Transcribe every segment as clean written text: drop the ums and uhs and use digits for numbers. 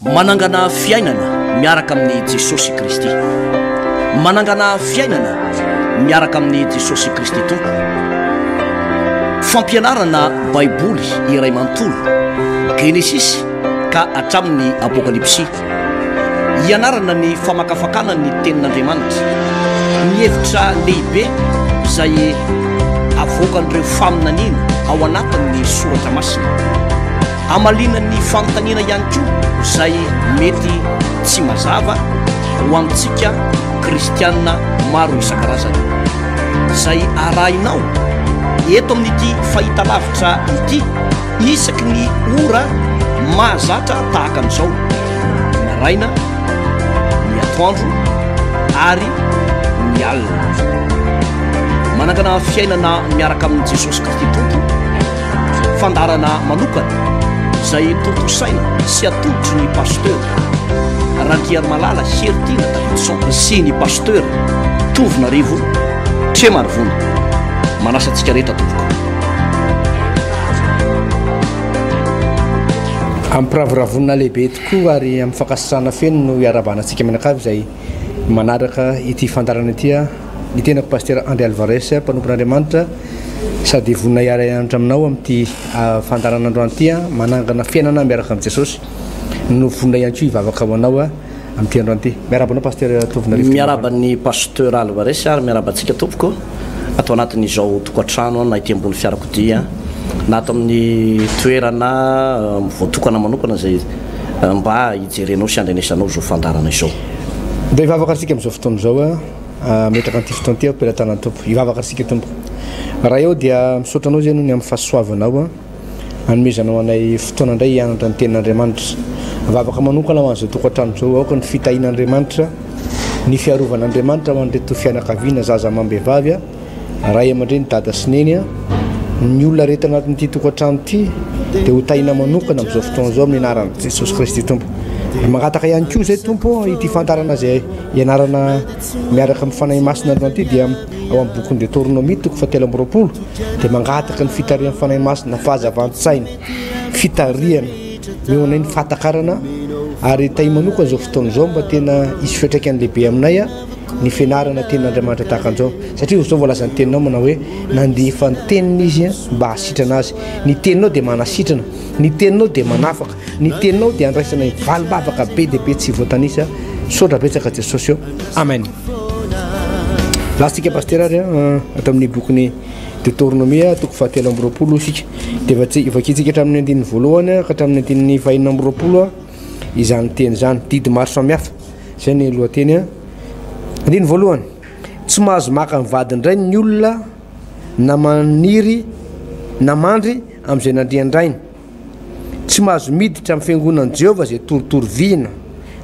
manangana fiainana miaraka amin'ny Jesosy Kristy. Manangana fiainana miaraka amin'ny Jesosy Kristy tompo. Fampianarana baiboly iray manontolo Genesis ka hatramin'ny Apokalypsy. Ianarana ny famakafakana ny tenin'Andriamanitra, ny hevitra lehibe izay avoakan'ireo faminaniana ao anatin'ny soratra masina. Amalinan'ny fanontaniana ihany koa izay mety tsy mazava ho amintsika kristianina maro isan-karazany, izay arahinao eto amin'ity fahitalavitra ity isaky ny ora mahazatra tahaka an'izao, maraina, ny atoandro ary ny alina. Manangana fiainana miaraka amin'ny Jesosy Kristy tompo, fandarana manokana izay tompo saina sy atolotry ny pasteur Randriary Malala Heritiana Davidson sy ny pasteur Tovinarivo Tremarivony. Manasa antsika rehetra tompoko. Ampiraviravona lehibe tokoa ary amin'ny fakasitrahana feno no iarabanantsika menakavy izay manaraka ity fandarana ity ny tenako pasteur André Alvarez mpanompon'Andriamanitra, sady vonina iara-anatra aminao amin'ity fandarana androany ity manangana fiainana miaraka amin'ny Jesosy no vonina ihany koa hivavaka ho anao amin'ity androany ity. Miarabanao pasteur Tovinarivo. Miaraban'ny pasteur Alvarez ary miarabantsika tompoko atao anatin'izao tokantrano na ity ambony fiarakodia na ato amin'ny toerana voatokana manokana izay mba hijerenao sy andrenesanao izao fandarana izao. Dia hivavaka antsika amin'izao fotoana izao metraka an'ity fotoana ity ampilatanany tompo, hivavaka antsika tompo. Raha eo dia misaotranao zay ny amin'ny fahasoavanao hanomezanao anay fotoana indray hianatra ny tenin'Andriamanitra. Hivavaka manokana ho an'izao tokantrano izao, aoka ny fitahin'Andriamanitra, ny fiarovan'Andriamanitra ho an'ireto fianakaviana zaza amam-behivavy, ray aman-dreny, dada sy neny, ny olona rehetra anatin'ity tokantrano ity dia ho tahina manokana amin'izao fotoana izao amin'ny anaran'i Jesosy Kristy tompo. Magataka ihany koa zay tompo ity fantarana izay ianarana miaraka amin'ny fanahy masina androany ity dia ao amin'ny bokin'ny Deutéronomie 7:20 dia mangataka ny fitarihan'ny fanahy masina, fahazavan-tsaina, fitariana eo anay ny fahatakarana ary tahi manokana izao fotoana izao mba tena hisy fiantraikany lehibe aminay ny fianarana tenin'Andriamanitra tahaka an'izao, satria izao voalaza ny teninao manao hoe nandefa ny teniny izy mba hasitrana azy. Ny teninao dia manasitrana, ny teninao dia manafaka, ny teninao dia andraisana ny valibavaka be dia be tsy voatanisa. Saotra betsaka Jesosy eo. Amen. Lasitsika pasteur ary atao amin'ny bokin'ny Deutéronomie 7:20 isika dia vakitsika hatramin'ny andininy voalohany ka hatramin'ny andininy 220 izany teny izany, didy maro samihafa. Izay ny lohateny andiny voalohany: tsy mahazo maka ny vadindray ny olona na maniry na mandry amin'izay nandrian-drainy, tsy mahazo miditra amin'ny fiangonan'i Jehovah izay torotoro vina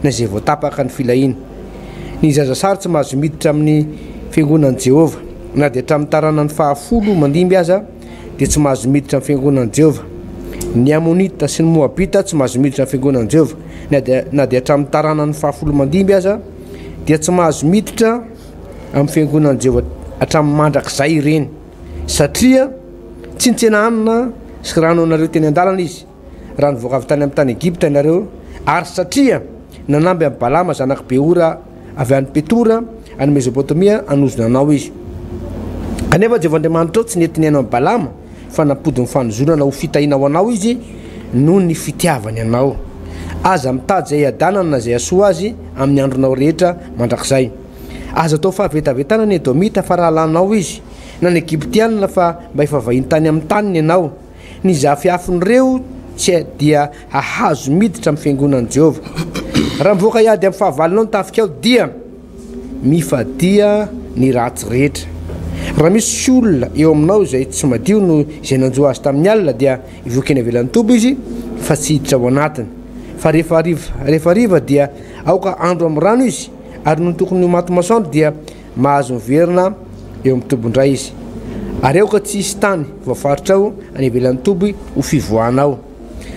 na izay voatapaka ny filahina. Ny zazasary tsy mahazo miditra amin'ny fiangonan'i Jehovah, na dia hatramin'ny taranany 10 mandimby aza dia tsy mahazo miditra amin'ny fiangonan'i Jehovah. Ny Amonita sy ny Moabita tsy mahazo miditra amin'ny fiangonan'i Jehovah, na dia hatramin'ny taranany 10 mandimby aza dia tsy mahazo miditra amin'ny fiangonan'i Jehovah hatramin'ny mandrakizay ireny, satria tsy nitsena hanina sy rano anareo teny an-dalana izy raha nivoaka avy tany amin'ny tany Egipta ianareo, ary satria nanamby amin'ny Balama zanaky Beora avy any Petora any Mesopotamia anozona anao izy. Kanefa Jehovah Andriamanitra tsy nentiny haino amin'ny Balama fa nampody ny fanozonana ho fitahinao anao izy noho ny fitiavany anao. Aza mitady izay adanana na izay asoa azy amin'ny andronao rehetra mandrakizay. Aza atao fahavetavetana ny Edomita fa raha lanao izy, na ny Egiptianina fa mba efa vahiny tany amin'ny taniny ianao. Ny zafiafin'ireo tsy dia hahazo miditra amin'ny fiangonan'i Jehovah. Raha mivoaka iady amin'ny fahavalonao ny tafika ao dia mifadia ny ratsy rehetra. Raha misy olona eo aminao izay tsy madio no izay nanjoa azy tamin'ny alina dia ivoaka eny avelan'ny tobo izy fa tsy hiditra ao anatiny. Fa rehefa riva dia aoka andro amin'ny rano izy, ary no tokony ho maty masoandro dia mahazo miverina eo amin'ny tombondray izy. Ary aoka tsy hisy tany voafaritra ao any avelan'ny tobo ho fivoahanao.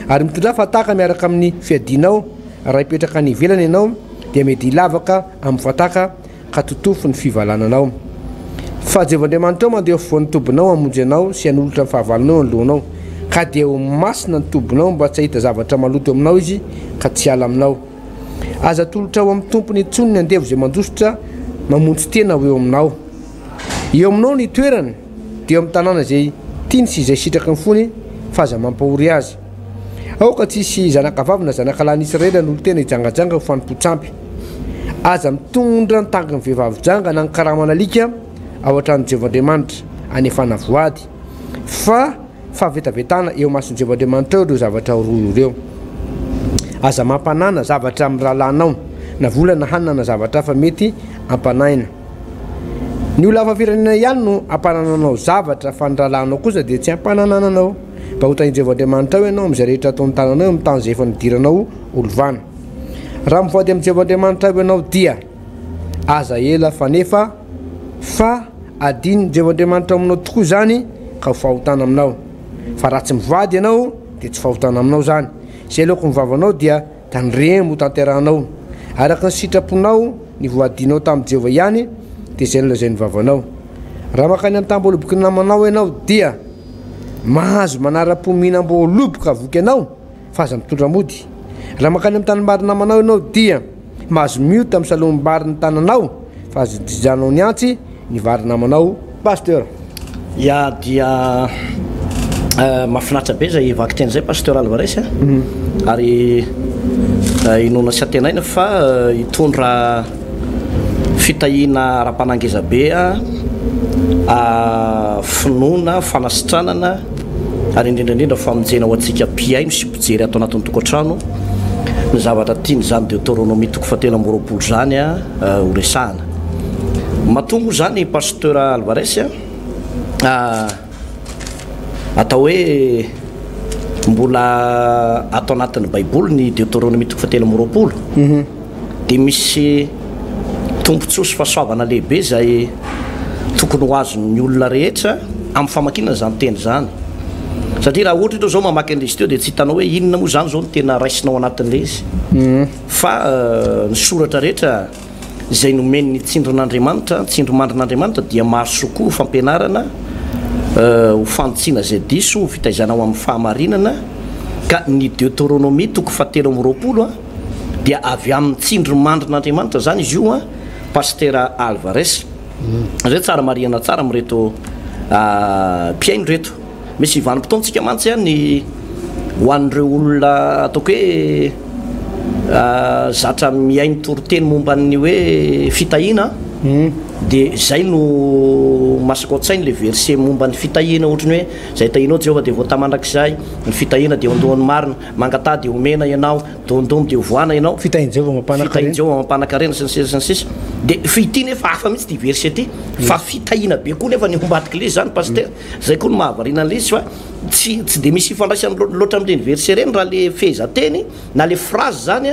Ary mitondra fataka miaraka amin'ny fiadinao, raha hipetraka ny ivelany ianao dia mety hilavaka amin'ny fataka ka totofo ny fivalananao. Fa Jehovah Andriamanitra mandeha fovoan'ny tobonao hamonjy anao sy hanolotra amin'ny fahavalonao ny lohanao. ka dia ho masina ny tombonao mba tsy ahita zavatra maloto aminao izy ka tsy ala aminao. Aza tolotra ao amin'ny tompony intsony ny andevo izay mandosotra mamontsy tena ho eo aminao. Eo aminao ny toerany dia eo amin'ny tanàna izay tiany sy izay sitraka ny fony fa aza mampahory azy. Aoka tsisy zanakavavy na zanakalay nisy rera n'olo tena hijangajanga ho fanompontsampy. Aza mitondra ny tangy ny vehivavy janga na ny karamana alika ao an-trano Jehovandriamanitra anefana voady fa fahavetavetana eo mason'i Jehovandriamanitra eo ireo zavatra roa ireo. Aza mampanana zavatra amin'ny rahalanao na vola na hanina na zavatra fa mety ampanaina. Ny olona hafa firenena ihany no ampanananao zavatra fa ny rahalanao kosa dia tsy ampanananao. Mba ho tahin'i Jehovandriamanitra eo ianao amin'izay rehetra ataon'ny tananao amin'ny tany izay efa nidiranao olovana. Raha mivoady amin'ny Jehovandriamanitra eo ianao dia aza ela fa nefa fa adiny Jehovandriamanitra aminao tokoa zany ka ho fahotana aminao. Fa raha tsy mivoady ianao dia tsy fahotana aminao zany. Izay laoko mivavanao dia tandremo tanterahanao araka ny sitraponao ny voadinao tamin'i Jehova ihany dia izay nolazainy vavanao. Raha makany amin'ny tamboloboky ny namanao ianao dia mahazo manara-po mihinam-boaloboka voky ianao fa aza mitondra mody. Raha makany amin'ny tanimbary namanao ianao dia mahazo miota amin'ny salom-bary ny tananao fa azo jijanao ny antsy ny vary namanao. Pasteur. Ya dia mahafinaritra be zay vaky teny zay Pasteur Alvarez ary inona sy atenaina fa hitondra fitahina ara-panangeza be finoana fanasitranana ary indrindraindrindra famonjena ho antsika mpiaino sy mpijery ato anatin'ny tokantrano ny zavatra tiany zany Deutéronomie 3:20 zany ho resahana. Mahatongo zany Pasteur Alvarez atao hoe mbola ato anatin'ny baiboly ny Deutéronomie 3:20 dia misy tombontsoa sy fahasoavana lehibe zay tokony ho azon'ny olona rehetra amin'ny famakinana zany teny zany. Satria raha ohatra ianao zao mamaky an'izy teo dia tsy hitanao hoe inona moa zany zao no tena raisinao anatin'le izy fa ny soratra rehetra izay nomeny ny tsindron'Andriamanitra, tsindro mandrin'Andriamanitra dia maro sokoa fampianarana ho fantsiana zay diso ho fitaizana ao amin'ny fahamarinana. Ka ny Deutéronomie 3:20 dia avy amin'ny tsindro mandrin'Andriamanitra zany izy io Pasteur Alvarez. Zay tsara marihana tsara amin'reto mpiaino reto. Misy vanim-potoantsika mantsy ny ho an'ireo olona ataoko hoe zatra miaino toroteny momba ny hoe fitahina dia zay no masaka ao-tsainy le verset momba ny fitahina ohatrany hoe zay tahinao Jehova dia voatamandrakizay ny fitahina dia ondohan'ny marina mangata dia homena ianao dondomy dia hovoana ianao fitahin Jehova mampanankarena sy ny sisa dia fity nefa hafa mihitsy ty verset ty fa fitahina be koa nefa ny ombadiky le zany Pasteur zay koa no mahavarina an'le izy fa tsy dia misy ifandraisany loatra amin'ireny verset reny raha le fehezanteny na le phrase zany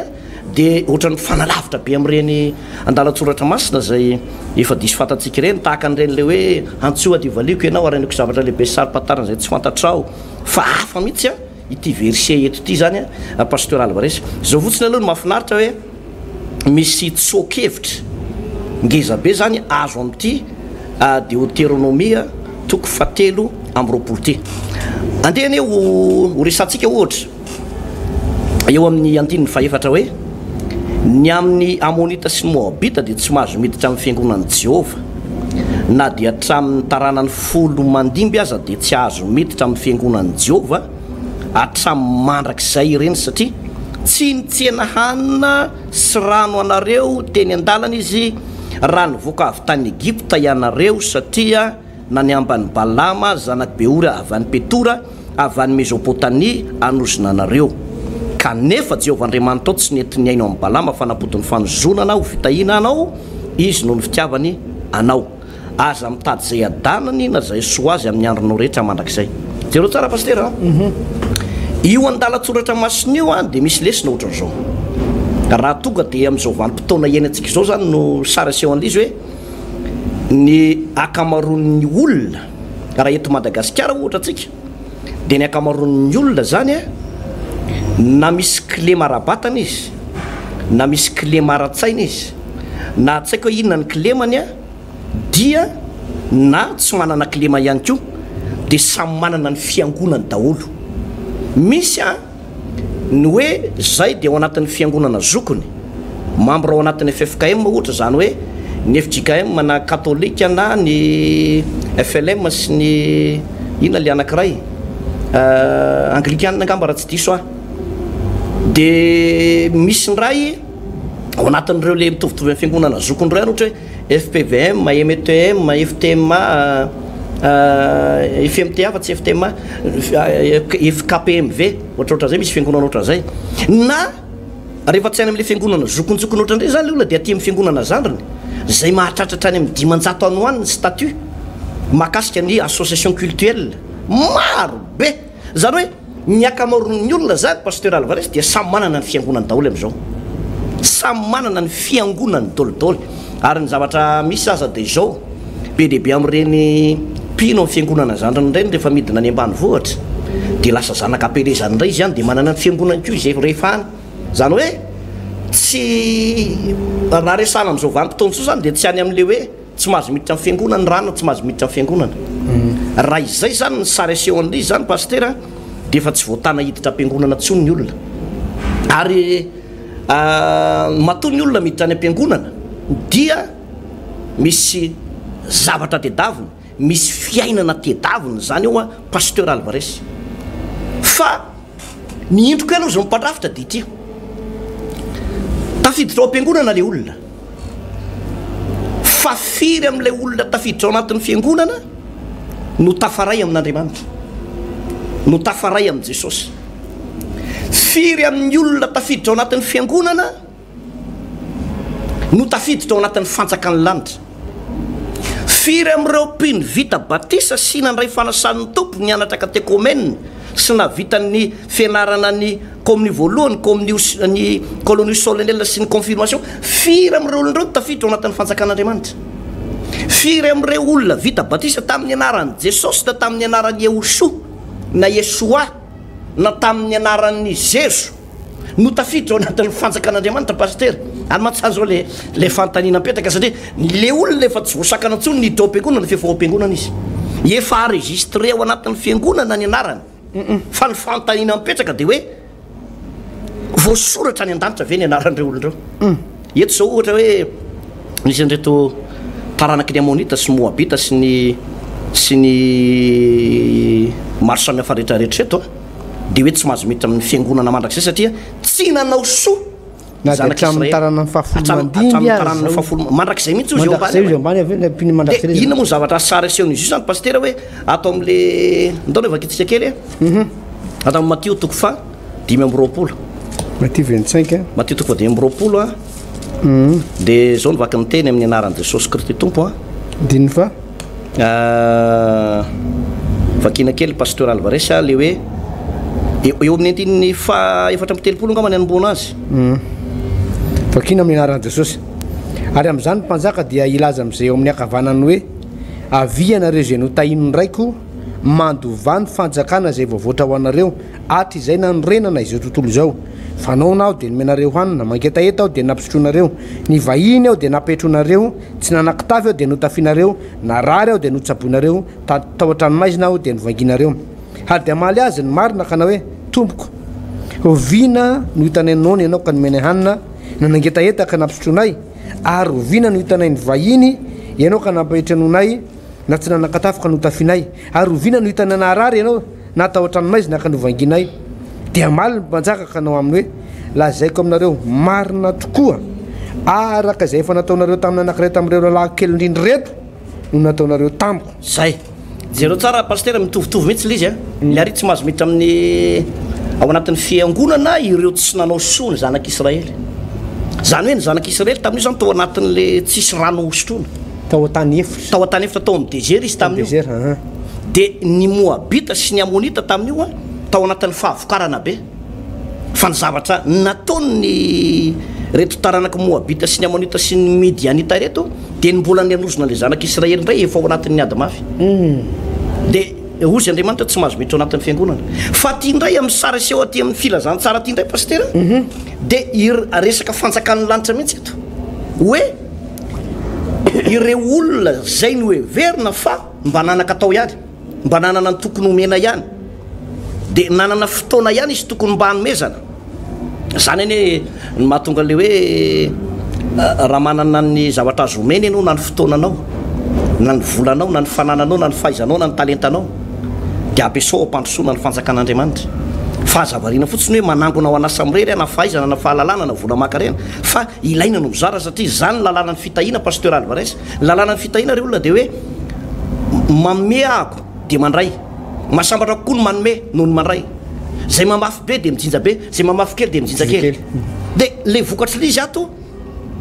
dia ohatran'ny fanalavitra be amin'ireny andalatsoratra masina zay efa diso fantatsika ireny tahaka an'ireny le hoe antsoa dia valiko ianao araniko zavatra lehibe sary-patarana zay tsy fantatrao fa hafa mihitsy ity verset eto ity zany Pasteur Alvarez. Zao fotsiny aloha no mahafinaritra hoe misy tsokevitra ngeza be zany azo amin'ity Deutéronomie 3:20 ty. Andehany ho resantsika ohatra eo amin'ny andininy faefatra hoe ny amin'ny Amonita sy Moabita dia tsy mahazo miditra amin'ny fiangonan'i Jehova na dia hatramin'ny taranany 10 mandimby aza dia tsy azo miditra amin'ny fiangonan'i Jehova hatramin'ny mandrakizay ireny satria tsy nitsena hanina sy rano anareo teny an-dalana izy raha nivoaka avy tany Egipta ianareo satria na ny ambany Balama zanak Beora avy any Petora avy any Mesopotamia anozona anareo. Kanefa Jehova Andriamanitra tsy nety ny aino amin'ny Balama fa napotony fanozonana ho fitahina anao izy noho ny fitiavany anao. Aza mitady zay adanany na zay soa azy amin'ny andronao rehetra mandrakizay. Jereo tsara Pasteur io andalatsoratra masina io dia misy lesona ohatran'izao. Raha tonga dia amin'izao vanim-potoana iainantsika izao zany no sara seho an'izy hoe ny akamaroan'ny olona raha eto Madagasikara ohatra antsika dia ny akamaroan'ny olona zany na misy clé marabatana izy na misy clé maratsaina izy na tsy haiko hoe inona ny clémany dia na tsy manana cléma ihany koa dia samy manana ny fiangonany daholo. misy a ny hoe zay de ao anatin'ny fiangonana zokony membre ao anatin'ny FFKM ohatra zany hoe ny FJKM na katolika na ny FLM sy ny ina le anankiray anglikana angamba raha tsy diso a de misy ny ray ao anatin'ireo le mitovitovy amin'ny fiangonana zokony reo ohatra hoe FPVM MTM FTMA FMTA fa tsy FTMA FKPMV ohatraohatra zay misy fiangonana oatra zay na rehefa tsy any am'le fiangonana zokonjokony oatra ndray zany le olona de aty amin'ny fiangonana zandriny zay mahatratratra any amin'ny 500 any hoany ny statut mahakasika ny association culturelle maro be zany hoe ny akamaroan'ny olona zany pasteur Alvarez dia samy manana ny fiangonany daholo am'izao samy manana ny fiangonany daholodaholy ary ny zavatra misy aza de zao be dehibe am'ireny pino amin'ny fiangonana zandriny ireny rehefa midina any ambanivohitra de lasa zanak'apelezany indray izy any de manana ny fiangonany koa izay rehefa any zany hoe tsy raha resana am'izao vanim-potoana zao zany de tsy any am'le hoe tsy mahazo miditra amin'ny fiangonana ny rano tsy mahazo miditra amin'ny fiangonana raha izay zany ny sary aseho an'ilay zany pasteur de efa tsy voatana hiditra am-piangonana tsony ny olona ary matoa ny olona miditra any am-piangonana dia misy zavatra tedaviny misy fiainana tedaviny zany eo a pasteur Alvarez fa ny indroko aloha zao mimpadrafitra de ity tafiditra ao am-piangonana le olona fa firy am'le olona tafiditra ao anatin'ny fiangonana no tafaray amin'Andriamanitra no tafaray am' Jesosy firy amin'ny olona tafiditra ao anatin'ny fiangonana no tafiditra ao anatin'ny fanjakany lanitra firy am'ireo mpiny vita batisa sy nandray fanasan'ny tompo ny anatra katekomena sy navitan'ny fianarana ny kominy voalohany ny colonie solennelle sy ny confirmation firy am'ireo olona ireo tafiditra ao anatin'ny fanjakan'Andriamanitra firy am'ireo olona vita batisa tamin'ny anaran'i Jesosy na tamin'ny anaran'i Yehosua na Yesoa na tamin'ny anaran'ny Jeso no tafiditra ao anatin'ny fanjakan'Andriamanitra pasteur ary matsazo le fantanina petraka satria le olona efa tsy voasakana antsony ny hiditra ao am-piangonana fefa ao am-piangonana izy efa enregistré ao anatin'ny fiangonana ny anarany fa ny fantanina mipetraka de hoe voasoratra any an-danitra ve ny anaran'ireo olon'ireo eto zao ohatra hoe misy an'ireto taranaky ny amonita sy moabita sy ny maro samy hafa rehetrarehetra eto de hoe tsy mahazo miditra amin'ny fiangonana mandrakizay satria tsy nanao soa mandrakizay mihitsy izy ina moa ny zavatra sary asehon'izy io zany pasteur hoe atao am'le ndao le vakitsika kely atao amin'ny Matthieu toko fa 5:20 Matthieu toko fa 5:20 a de zao ny vaky ny teny amin'ny anaran'i Jesosy Kristy tompo a diny fa vakina kely pasteur Alvarez le hoe eo amin'ny antin'ny fa 4:30 ngamba ny anomboana azy fakina amin'ny anaran'i Jesosy ary am'izany mpanjaka dia ilaza am'izay eo amin'ny akavanany hoe avianareo zay notahino ndraiko mandovany fanjakana zay voavoatra ho anareo atry izay nanorenana izao tontolo izao fanao nao de nomenareo hanina manketaeta aho de napisotronareo ny vahiny aho de napetronareo tsy nanakitavy aho de notafinareo narary aho de notsaboinareo tao an-tranomaizina aho de nivanginareo ary de amaly azy ny marina kana hoe tompoko ovina no hitanay nony ianao ka nomena hanina nanangetaeta ka napisotronay ary ovina no hitanay ny vahiny ianao ka nampahitranonay na tsy nanakatafy ka notafinay ary ovina no hitanay narary ianao na tao an-tranomaizina ka novanginay de amaly ny mpanjaka kanao aminy hoe lazaiko aminareo marina tokoa araka izay efa nataonareo tamin'ny anankiray tamin'ireo lalahy kely indrindry reto no nataonareo tamiko zay zero tsara pasteur mitovitovy mihitsy le izy le ary tsy mahazo miditra amin'ny ao anatin'ny fiangonana ireo tsy nanao soa ny zanak'Israely zany hoe ny zanak'Israely tamin'io zany tao anatin'le tsisy rano hosotrona tao an-tany efitra tao amin'ny désert izy tamin'io de ny moabita sy ny amonita tamin'io a tao anatin'ny fahavokarana be fa ny zavatra nataony reto taranaka moabita sy ny amonita sy ny midianita reto de ny mbola ny anosona le zanak'Israely ndray efa ao anatin'ny ady mafy de ozy Andriamanitra tsy mahazo miditra ao anatin'ny fiangonana fa ty ndray amin'ny sary aseho aty amin'ny filazantsara ty ndray pasteur de resaka fanjakan'ny lanitra mihitsy eto hoe ireo olona zay no heverina fa mba nanaka atao ihany mba nanana ny tokony homena ihany de nanana fotoana ihany izy tokony mba hanomezana zany eny hoe ny mahatonga le hoe raha manana ny zavatra azo omeny ianao na ny fotoananao na ny volanao na ny fanananao na ny fahaizanao na ny talentanao de ampiasao ampandrosoana ny fanjakan'Andriamanitra fa azavarina fotsiny hoe manangona ao anasa mirery na fahaizana na fahalalana na vola makarena fa ilaina no mizara satria zany lalàna ny fitahina pasteur Alvarez lalàna ny fitahina re olona de hoe manome ako de mandray masambatra kokoa ny manome noho ny mandray zay mamafy be de mijinja be zay mamafy kely de mijinja kely de le vokatra l'izy ato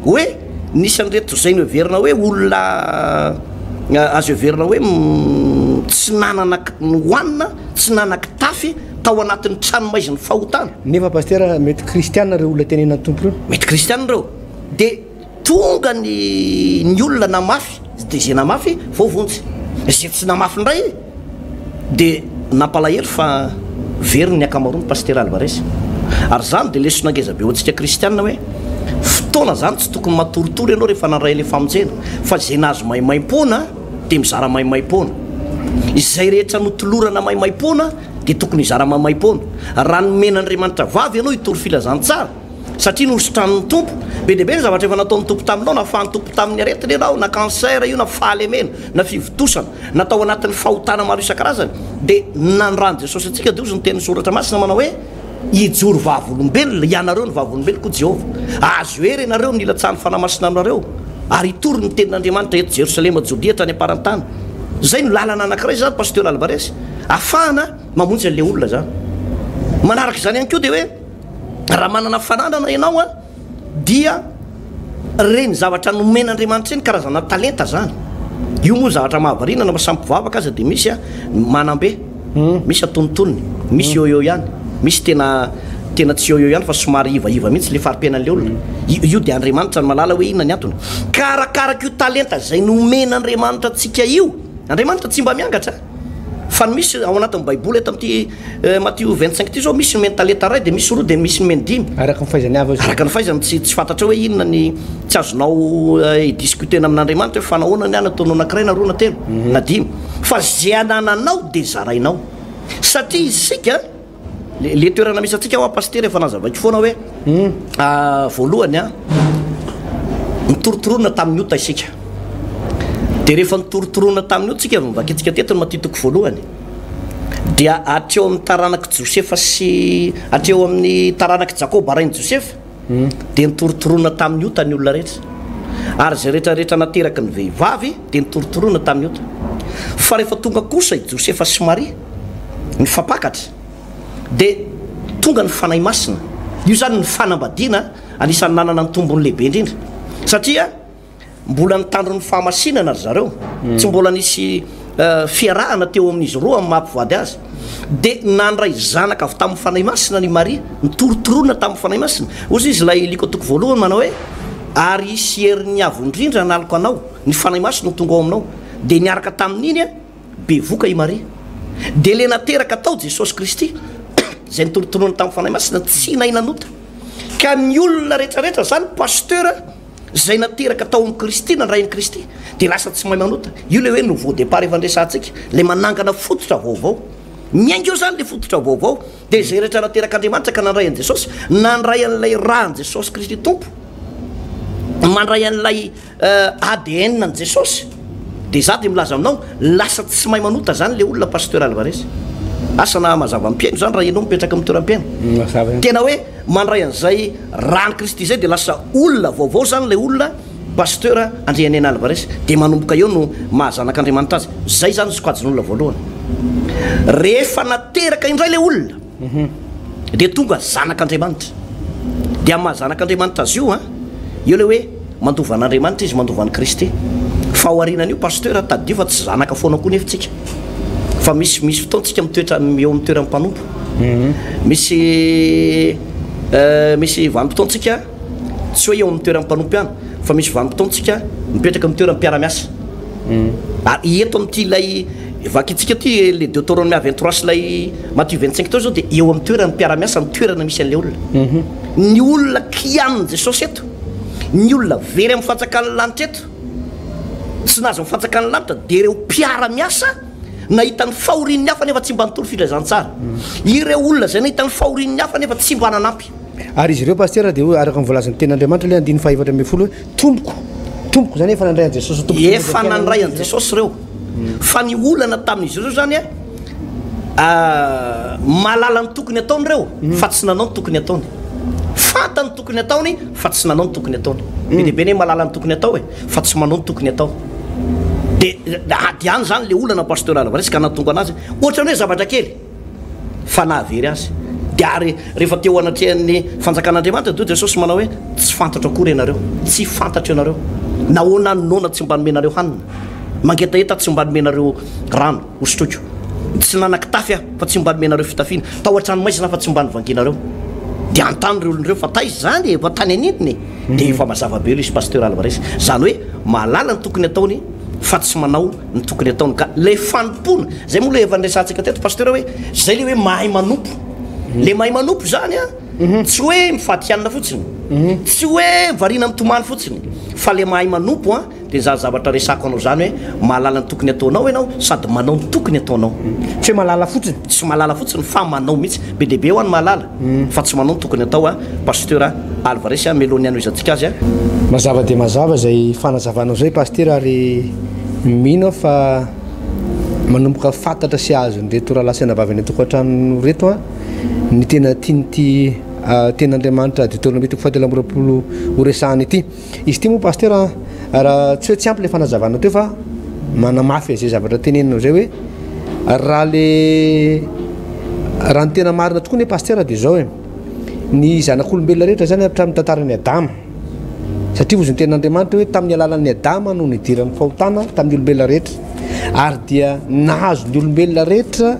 hoe nisany reto zay no verina hoe olona azo verina hoe tsy nanana hoanina tsy nanak tafy tao anatin'ny trano maiziny fahotana nefa pasteur mety kristiana reo olona tenenany tompo reo mety kristiana reo de tonga ny olona namafy de zay namafy vaovonjy zay tsy namafy ndray de nampalahelo fa veriny ny akamaroany pasteur Alvarez ary zany de lesona ngeza be oantsika kristiana hoe fotoana zany tsy tokony matoritory ianao rehefa nandray le famonjena fa zay nazo maimaim-pona de mizara maimaim-pona izay rehetra notolorana maimaim-pona de tokony izara maimaim-pona raha nomen'Andriamanitra vavy ianao hitory filazany tsara satria nosotran'ny tompo be deabe ny zavatra efa nataon'ny tompo taminao na afahan'ny tompo tamin'ny aretiny ianao na cancer io na fahalemena na fivotosana natao anatin'ny fahotana maro isan-karazany de nandrany Jesosy atsika de ozy ny teny soratra masina manao hoe ijoro vavolombelona ianareo ny vavolombelona koa Jehovah azo hery ianareo ny ilatsahany fanamasina aminareo ary itory ny tenin'Andriamanitra eto Jerosalema Jodea tany am-parantany zay no lalana anankiray zany pasteur Alvarez afahana mamonjy an'le olona zany manaraka zany ihany koa de hoe raha manana fananana ianao a dia reny zavatra nomen'Andriamanitra eny karazana talenta zany io moa zavatra mahavarina na masampivavaka aza de misy a manambe misy atonontonony misy eo ihany misy tena tsy eo ihany fa somary ivaiva mihitsy le farimpiainan'le olona io de Andriamanitra ny malala hoe inona ny antony karakaraka io talenta zay nomen'Andriamanitra atsika io Andriamanitra tsy mba miangatra fa misy ao anatin'ny baiboly eto amty Matthieu 25 ty zao misy nomeny talenta ray de misy roa de misy nomeny dimy araka ny fahaizany avy araka ny fahaizany tsy fantatra hoe inona ny tsy azonao idiscutena amin'Andriamanitra hoe fanahoana ny ana ataonao anankiray na roa na telo na dimy fa zay anananao de zarainao satria isika le toerana misy atsika ao pasteur efa nazavaiko foana hoe voalohany a mitorotorona tamin'ny ota isika de rehefa nitorotorona tamin'ny ota tsika mivakitsika tetiny matitoko voalohany dia atreo amin'ny taranaky Josefa sy atreo amin'ny taranaky Jakoba rainy Josefa de nitorotorona tamin'ny ota ny olona rehetra ary zay rehetrarehetra nateraky ny vehivavy de nitorotorona tamin'ny ota fa rehefa tonga kosa i Josefa sy Maria ny fampakatra de tonga ny fanahy masina io zany ny fanambadiana anisan'ny nanana ny tombony lehibe indrindra satria mbola nitandro ny fahamasinana ry zareo tsy mbola nisy fiarahana teo amin'izy roa amin'ny mahampivady azy de nandray zanaka avy tamin'ny fanahy masina ny Maria nitorotorona tamin'ny fanahy masina ozy izy lay liko toko voalohany manao hoe ary isy herin'ny avo indrindra naloko anao ny fanahy masina no tonga ao aminao de niaraka tamin'iny a be voka i Maria de le nateraka tao Jesosy Kristy zay nitorotorona tamin'ny fanahy masina tsy nahinanota ka ny olona rehetrarehetra zany pasteur zay nateraka tao amin'ny Kristy nandrain'ny Kristy de lasa tsy mahay manota io le hoe nouveau départ efa andresantsika le manangana fototra vaovao miainga eo zany le fototra vaovao de zay rehetra nateraka Andriamanitra ka nandray an' Jesosy nandray an'ilay rahan' Jesosy Kristy tompo mandray an'ilay ADN an' Jesosy de za de milaza aminao lasa tsy mahay manota zany le olona pasteur Alvarez asana mazava ampiaino zany raha ianao mipetraka amin'ny toeram-piaina tena hoe mandray an'izay raha ny Kristy zay de lasa olona vaovao zany le olona pasteur Andrianena Alvarez de manomboka eo no mahazanak'Andriamanitra azy zay zany sokajin'olona voalohany rehefa nateraka indray le olona de tonga zanak'Andriamanitra de amin'ny mahazanak'Andriamanitra azy io io le hoe mandova an'Andriamanitra izy mandova an'i Kristy fa ao arinan'io pasteur tadio fa tsy zanaka foana koa nefitsika fa misy fotoantsika mitoetra eo amin'ny toeran'ny mpanompo misy vanim-potoantsika tsy hoe eo amin'ny toeran'ny mpanompo ihany fa misy vanim-potoantsika mipetraka amin'ny toeran'ny mpiara-miasa ary eto amin'ity lay vakitsika ty le Deutéronome 23 sy lay Matthieu 25 tao zao de eo amin'ny toeran'ny mpiara-miasa ny toerana misy an'le olona ny olona kianiny Jesosy eto ny olona very amin'ny fanjakan'ny lanitra eto tsy nazo amin'ny fanjakan'ny lanitra de ireo mpiara-miasa nahita ny fahorian'ny hafa nefa tsy mba nitolo filazantsara ireo olona zay nahita ny fahorian'ny hafa nefa tsy mba nanampy ary izy ireo paster dia araka nyvolazan'ny ten'andriamanitra le andiny fahefatra amby folo hoe tompoko zany efa nandray an' jesosy efa nandray an' jesosy reo fa ny olana tamin'izy ireo zany malala ny tokony ataony reo fa tsy nanao ny tokony ataony fantany tokony ataony fa tsy nanao ny tokony ataony be dehibe ny hoe malala ny tokony atao fa tsy manao ny tokony atao de any zany le olana pastoral va resaka natonga anazy ohatra ny hoe zavatra kely fa nahavery azy de ary rehefa teo anatrehan'ny fanjakan'andriamanitra do jesosy manao hoe tsy fantatra akory ianareo tsy fantatra ianareo nahoana nona tsy mba nomenareo hanina mangetaheta tsy mba nomenareo rano osotroko tsy nanan-kitafy fa tsy mba nomenareo fitafiana tao an-tranomaisina fa tsy mba novanginareo de antany re olon'ireo fa taizy zany efa tany anidiny de efa mazavabe ilo izy pastoral varesy zany hoe malala ny tokony ataony fa tsy manao ny tokony ataony ka le fanompona zay moa le efa nresantsika teto pasteur hoe zay le hoe mahay manompo le mahay manompo zany tsy hoe mifatianina fotsiny tsy hoe varina mitomany fotsiny fa le mahay manompo de zany zavatra resako anao zany hoe mahalala ny tokony ataonao ianao sady manao ny tokony ataonao tsy malala fotsiny tsy malala fotsiny fa manao mihitsy be dehibe ho any mahalala fa tsy manao ny tokony atao pasteur alvaresy melony any izantsika azy mazava de mazava zay fanazavanao zay paster ary mino fa manomboka fantatra sy azo nreto raha lasana vavy ny tokantrano reto ny tena tianyty ten'andriamanitra Deutéronome toko fahatelo amby roapolo horesahany ity izy ty moa paster raha tsy hoe tsy ampy le fanazavana teo fa manamafy zay zavatra teneninao zay hoe raha ny tena marina tokoa ny paster de zao ny zanak'olombelona rehetra zany hatramin'ny tantarany Adama satria ozy ny ten'andriamanitra hoe tamin'ny alalan'ny Adama no nidiran'ny fahotana tamin'ny olombelona rehetra ary dia nahazo ny olombelona rehetra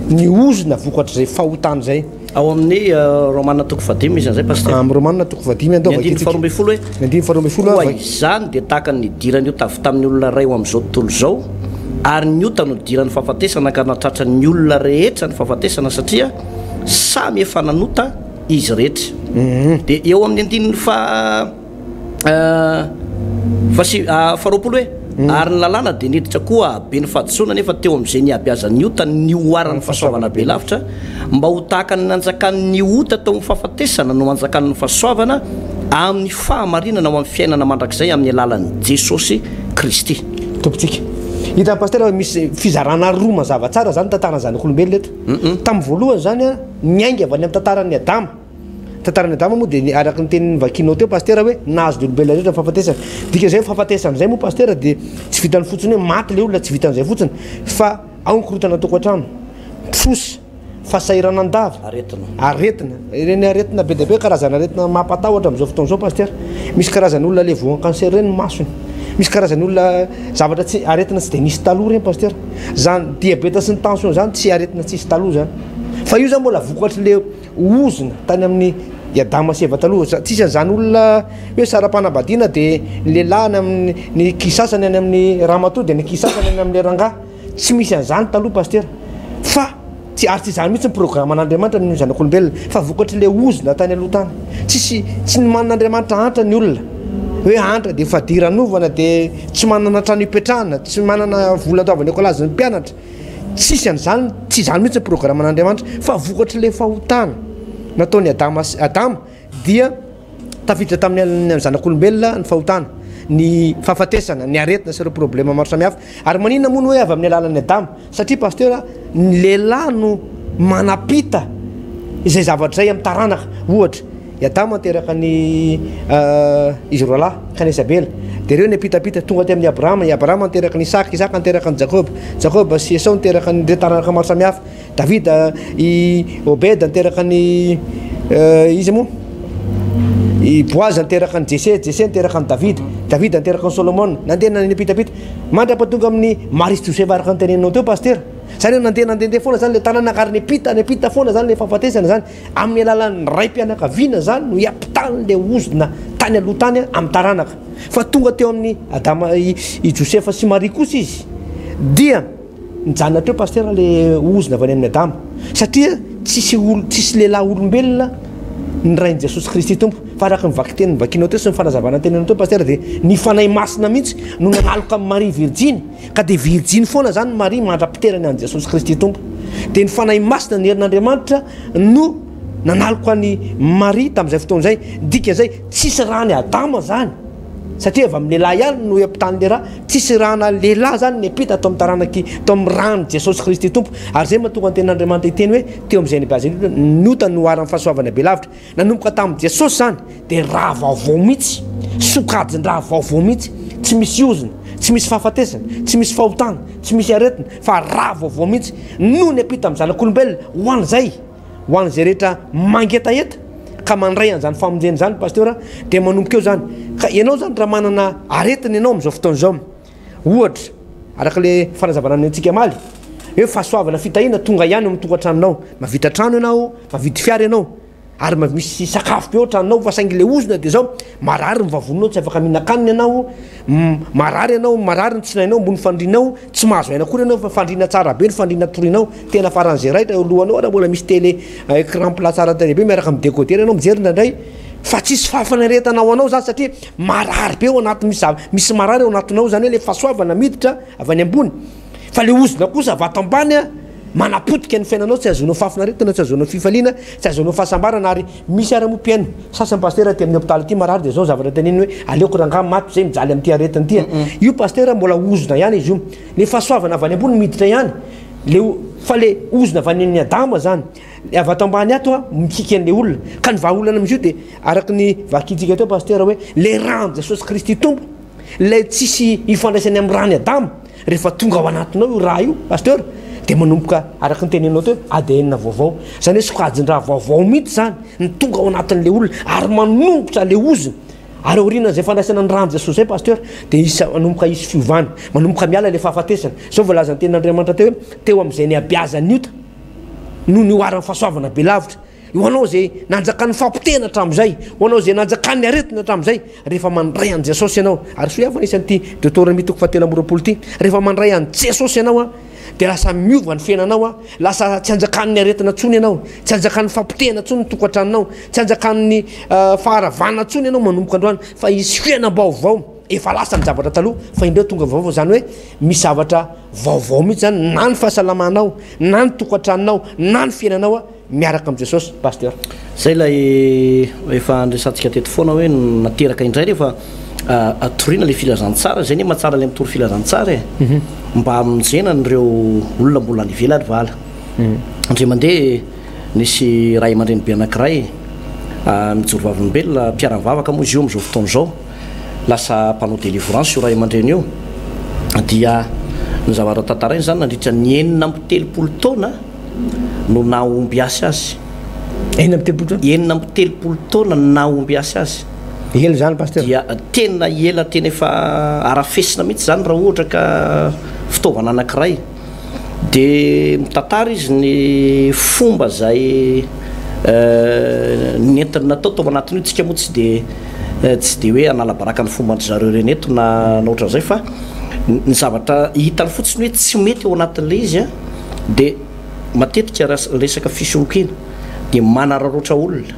ny ozona vokatra zay fahotana zay ao amin'ny romanina toko vadimy izy zay pasteur amin'ny romanina toko vadimy andiny faharoa folo hoe andiny faharoa folo izany de tahaka ny dirany io tavy tamin'ny olona ray ho am'izao tontolo zao ary ny ota no dirany fahafatesana ka natratra ny olona rehetra ny fahafatesana satria samy efa nanota izy rehetra de eo amin'ny andininy faharoapolo hoe ary ny lalàna de niditra koa be ny fahadisoana nefa teo am'izay ny abiazan'ny ota ny oarany fahasoavana be lavitra mba ho tahaka ny nanjakan'ny ota tao amin'ny fahafatesana no manjakan'ny fahasoavana amin'ny fahamarinana ho amin'ny fiainana mandrakizay amin'ny alalan'ny Jesosy Kristy tompitsika hita paster misy fizarana roa mazava tsara zany tantarana zanak'olombelona eto tamin'ny voalohany zany niainga avy any amin'ny tantaran'ny Adama moa de araky ny tenin'ny vakinao teo paster hoe nahazo ny olombelona rehetra fahafatesana dika zay fahafatesana zay moa paster de tsy vitany fotsiny hoe maty le olona tsy vitan'izay fotsiny fa ao nykorotana tokantrano fosy fasahirana andava aretina ireny aretina be dehibe karazana aretina mampatahotra am'izao fotoan'izao paster misy karazany olona le voan cancer reny masony misy karazany olona zavatra tsy aretina tsy de nisy taloha reny paster zany diabeta sy ny tension zany tsy aretina tsisy taloha zany fa io zany mbola vokatry le ozona tany amin'ny Adama sy Eva taloha tsisy zany olona hoe sara-panambadiana de lehilahy any amin'ny kisasany any amin'ny ramatoa de ny kisasany any amin'ny rangah tsy misy an'izany taloha paster fa tsy ary tsy zany mihitsy ny programman'Andriamanitra ny zanak'olombelona fa vokatry le ozona tany aloha tany tsy ny manan'Andriamanitra antra ny olona hoe antra de fadiranovana de tsy manana trano ipetrahana tsy manana vola ataovany ekolazy ny mpianatra tsisy an'izany tsy zany mihitsy ny programman'Andriamanitra fa vokatry le fahotana nataony Adama dia tafiditra tamin'ny zanak'olombelona ny fahotana ny fahafatesana ny aretina sy ireo problema maro samihafa ary maninona moa ny hoe avy amin'ny alalan'ny Adama satria paster ny lehilahy no manapita izay zavatra zay amin'ny taranaka ohatra Adama teraka ny izy roa lahy Kaina Isabela de reo ny apitapita tonga ty amin'ny Abrahama niteraka ny Isaka niteraka ny Jakob sy Esau niteraka ny re taranaka maro samihafa Davida i Obeda niteraka ny izy moa i Boaz niteraka ny Jesse niteraka ny Davida niteraka ny Solomon nandeha ny apitapita mandrapatonga amin'ny Marisy Joseph araka ny teneninao teo paster zany nandeha foana zany le tananakary ny apita foana zany le fahafatesana zany amin'ny alalan'ny ray mpianakaviana zany no hiampitany le ozona tany aloha tany amin'ny taranaka fa tonga teo amin'ny Adama i Josefa sy Marie kosa izy dia nijanona teo paster le ozona avy any amin'ny Adama satria tsisy lehilahy olombelona ny rain' Jesosy Kristy tompo fa araka nivaky teny vakinao teo sy ny fanazavana tenanao teo paster dia ny fanay masina mihitsy no nanaloka amin'ny Marie Virgine ka dia Virgine foana zany Marie mandra-piterany an' Jesosy Kristy tompo dia ny fanay masina ny herin'Andriamanitra no nanaloka ny Marie tamin'izay fotoana izay dika zay tsisy raha ny Adama zany satria avy amin'ny lehilahy ihany no ampitany le raha tsisy rahana lehilahy zany ny apita atao amin'ny taranaky atao amin'ny rano Jesosy Kristy tompo ary zay mahatonga ny ten'Andriamanitra iteny hoe teo amin'izay ny bazy nota no ary amin'ny fahasoavana be lavitra nanomboka tamin'ny Jesosy zany dia raha vaovao mihitsy sokajiny raha vaovao mihitsy tsy misy ozina tsy misy fahafatesana tsy misy fahotana tsy misy aretina fa raha vaovao mihitsy no ny apita amin'ny zanak'olombelona ho an'izay rehetra mangetaheta ka mandray an'izany famonjena zany pasteur dia manomboka eo zany ka ianao zany raha manana aretina ianao amin'izao fotoana izao ohatra araka le fanazavana ny antsika maly hoe fahasoavana fitahina tonga ihany amin'ny tokantranonao mavita trano ianao mavidy fiara ianao ary misy sakafo be ao tranonao fa saingy le ozina dia zao marary mivavonao tsy afaka mihinan-kanina ianao marary ianao marary ny tsinainao ambony fandrinao tsy mahazo aina kory ianao fa fandrina tsara be ny fandrina torinao tena faran'izay raitra alohanao raha mbola misy télé écran plat tsara be miaraka amin'ny décodeur ianao mijery indraindray fa tsisy fahafanaretanao anao zany satria marary be ao anaty misy marary ao anatinao zany hoe le fahasoavana miditra avy any ambony fa le ozina kosa avy ato ambany manapotika ny fiainanao tsy azonao fahafinaretana tsy azonao fifaliana tsy azonao fahasambarana ary misy ara-mopiaino sasany paster ty amin'ny hôpitaly ty marary dia zao zavatra teneny hoe aleoko rangamy maty zay mijaly amin'ity aretiny ty io paster mbola ozina ihany izy io le fahasoavana avy any ambony miditra ihany fa le ozina avy any Adama zany avy ato ambany ato mikika an'le olona ka ny vahaolana amizio dia araky ny vakitsika teo paster hoe le rano Jesosy Kristy tompo le tsisy ifandraisany amin'ny rany Adama rehefa tonga ao anatinao io raha io paster dia manomboka araky ny tenenao teo ADN vaovao zany hoe sokajin-draha vaovao mihitsy zany ny tonga ao anatin'le olona ary manombotra le ozina ary aoriana zay fandraisana ny rano Jesosy zay paster dia isa manomboka isy fiovana manomboka miala le fahafatesana zao voalazany ten'Andriamanitra teo hoe teo amin'izay ny abiazanyota no ny oarany fahasoavana be lavitra io anao zay nanjaka ny fampitena hatramin'izay ho anao zay nanjaka ny aretina hatramin'izay rehefa mandray an' Jesosy ianao ary soiavana isan'ity Deutéronome toko fahatelo amby roapolo ty rehefa mandray an' Jesosy ianao dia lasa miova ny fiainanao lasa tsy anjakan'ny aretina ntsony ianao tsy anjakan'ny fampitehana ntsony ny tokantranonao tsy anjakan'ny faharavana ntsony ianao manomboka androany fa izy fiainam-baovao efa lasa ny zavatra taloha fa indreo tonga vaovao zany hoe misy zavatra vaovao mihitsy zany na ny fahasalamanao na ny tokantranonao na ny fiainanao miaraka amin'i Jesosy paster zay lay efa andresantsika teto foana hoe nateraka indray rehefa atoriana le filazantsara zay ny mahatsara le mitory filazantsara mba aminjena nireo olona mbola any ivelany vala andre mandeha nisy ray aman-dreny be anankiray mijoro vavolombelona mpiara-mivavaka moa izy io am'izao fotoana izao lasa mpanao délivrance io ray aman-dreny io dia ny zavatra tantarainy zany nandritra ny 9 taona no naomby asy azy 9 taona naomby asy azy ela zany paster dia tena ela tena efa arafesina mihitsy zany raha ohatra ka fitaovana anankiray dia mitantara izy ny fomba zay nentina natao tao anatin'io tsika moa tsy dia hoe analabaraka ny fomba andry zareo reny eto na ohatran'izay fa ny zavatra hitany fotsiny hoe tsy mety ao anatin'le izy dia matetika resaka fisolokiana dia manararoatra olona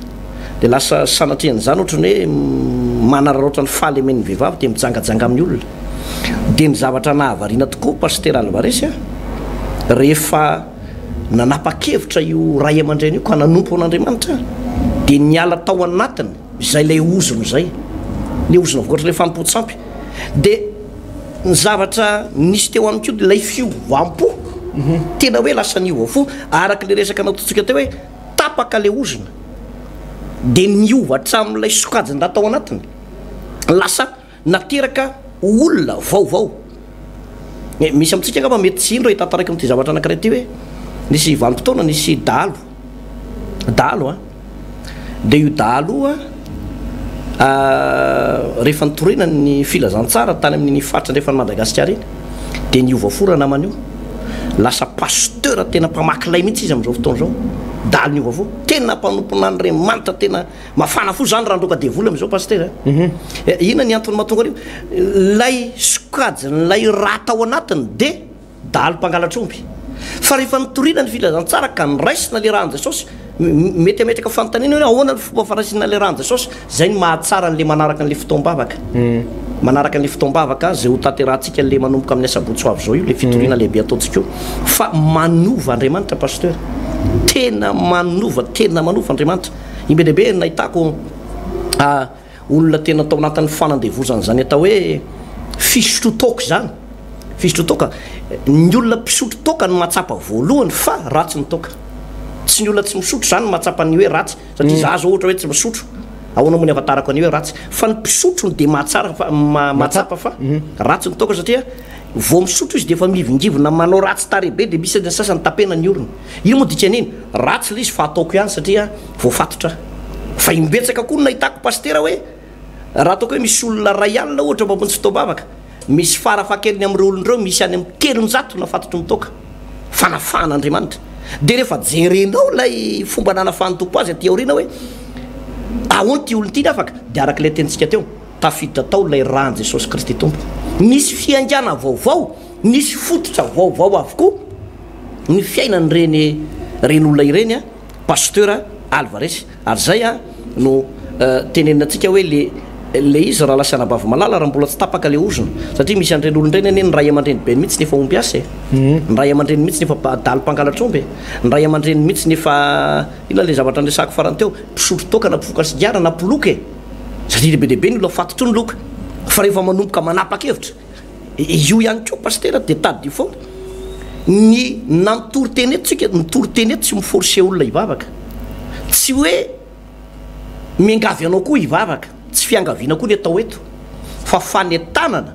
dia lasa sanatrian'izany ohatrany hoe manararoatra ny fahalemeny vehivavy dia mijangajanga amin'ny olona dia ny zavatra nahavariana tokoa paster Alvarez rehefa nanapa-kevitra io ray aman-dreny io ka nanompo an'Andriamanitra dia niala tao anatiny izay lay ozona zay le ozona vokoatra le fanompo-tsampy dia ny zavatra nisy teo amiko dia lay fiovampo tena hoe lasa niova fo araka le resaka nataontsika teo hoe tapaka le ozona dia niova hatramin'ilay sokajin-draha tao anatiny lasa nateraka olona vaovao misy amintsika angamba mety tsy ino raha hitantaraiky amin'ity zavatra anankiray ty hoe nisy vanim-potoana nisy dalo dia io dalo rehefa nitorina ny filazantsara tany amin'ny fatra ndrefany Madagasikara iny dia niova fora naman'io lasa pasteur tena mpamakilay mihitsy izy amin'izao fotoana izao dalo niova fo tena mpanompoana Andriamanitra tena mafana fo zany raha ndoka devoly amin'izao paster ina ny antony mahatonga rio lay sokajiny lay raha tao anatiny dia dalo mpangalatr'omby fa rehefa nitorina ny filazantsara ka niraisina le rahan Jesosy mety ametraka fanontaniana hoe ahoana ny fomba farasina le ranjasaosy zay ny mahatsara n'le manaraka n'le fotoam-bavaka manaraka n'le fotoam-bavaka zay ho tanterahantsika le manomboka amin'ny asabotsy avy zao io le fitoriana lehibe ataontsika io fa manova Andriamanitra pasteur tena manova Andriamanitra imbe lehibe nahitako olona tena tao anatin'ny fanandevozana zany atao hoe fisotro toka zany fisotro toka ny olona mpisotro toka no mahatsapa voalohany fa ratsy ny toka tsy ny olona tsy misotro zany mahatsapa ny hoe ratsy satria za azo ohatra hoe tsy misotro ahoana moa ny avatarako any hoe ratsy fa ny mpisotro de mahatsara mahatsapa fa ratsy ny toka satria vao misotro izy de efa mivingivona manao ratsy tarehibe de misy sasany tapena ny orony ino moa dikan'iny ratsy le izy fa ataoko ihany satria voafatotra fa imbetsaka koa nahitako pastera hoe raha ataoko hoe misy olona ray alina ohatra mamonjy fotoam-bavaka misy farafakeliny am'ireo olon'ireo misy any amin'ny 300 nafatotro mitoka fanafahan'Andriamanitra de rehefa jerenao lay fomba nanafahan'ny tompo azy aty aoriana hoe ahoana ty olon ty ny afaka de arak'ilay tentsika teo tafiditra tao lay rany Jesosy Kristy tompo nisy fiangana vaovao nisy fototra vaovao avokoa ny fiainany reny olona ireny a pasteur Alvarez ary zay a no teneninantsika hoe le izy raha lasa anabavy malala raha mbola tsy tapaka le ozona satria misy andreny olon-dreny ane ny ray aman-dreny be mihitsy nefa omby asa ny ray aman-dreny mihitsy nefa daly mpangalatr'omby ny ray aman-dreny mihitsy nefa ina le zavatra andresako farany teo mpisotro toka na mpivoka sigara na mpoloky satria lehibe ny lo fatotro ny loka fa rehefa manomboka manapa-kevitra io ihany koa pastera de tady foana ny nitory-teneto tsy miforce olona hivavaka tsy hoe miangavy anao koa hivavaka tsy fiangaviana koa ny atao eto fa fanetanana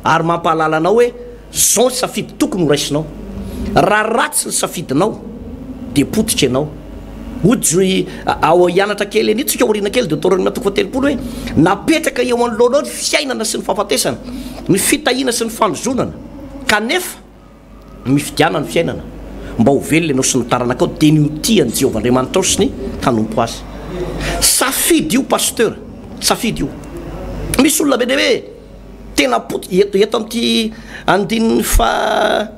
ary mampahalala anao hoe zao ny safidy tokony ho raisinao raha ratsy ny safidinao de potitra ianao ojoy ao ianatra kely any tsika orina kely de torina toko fatelopolo hoe napetraka eo anoloanao ny fiainana sy ny fahafatesana ny fitahina sy ny fanozonana kanefa mifidiana ny fiainana mba ho velona ianao sy ny taranakao de niotiany Jehovah-Andriamanitra ao sy ny tanompo azy safidy io pasteur safidy io misy olona be dehibe tena eto amty andininy fa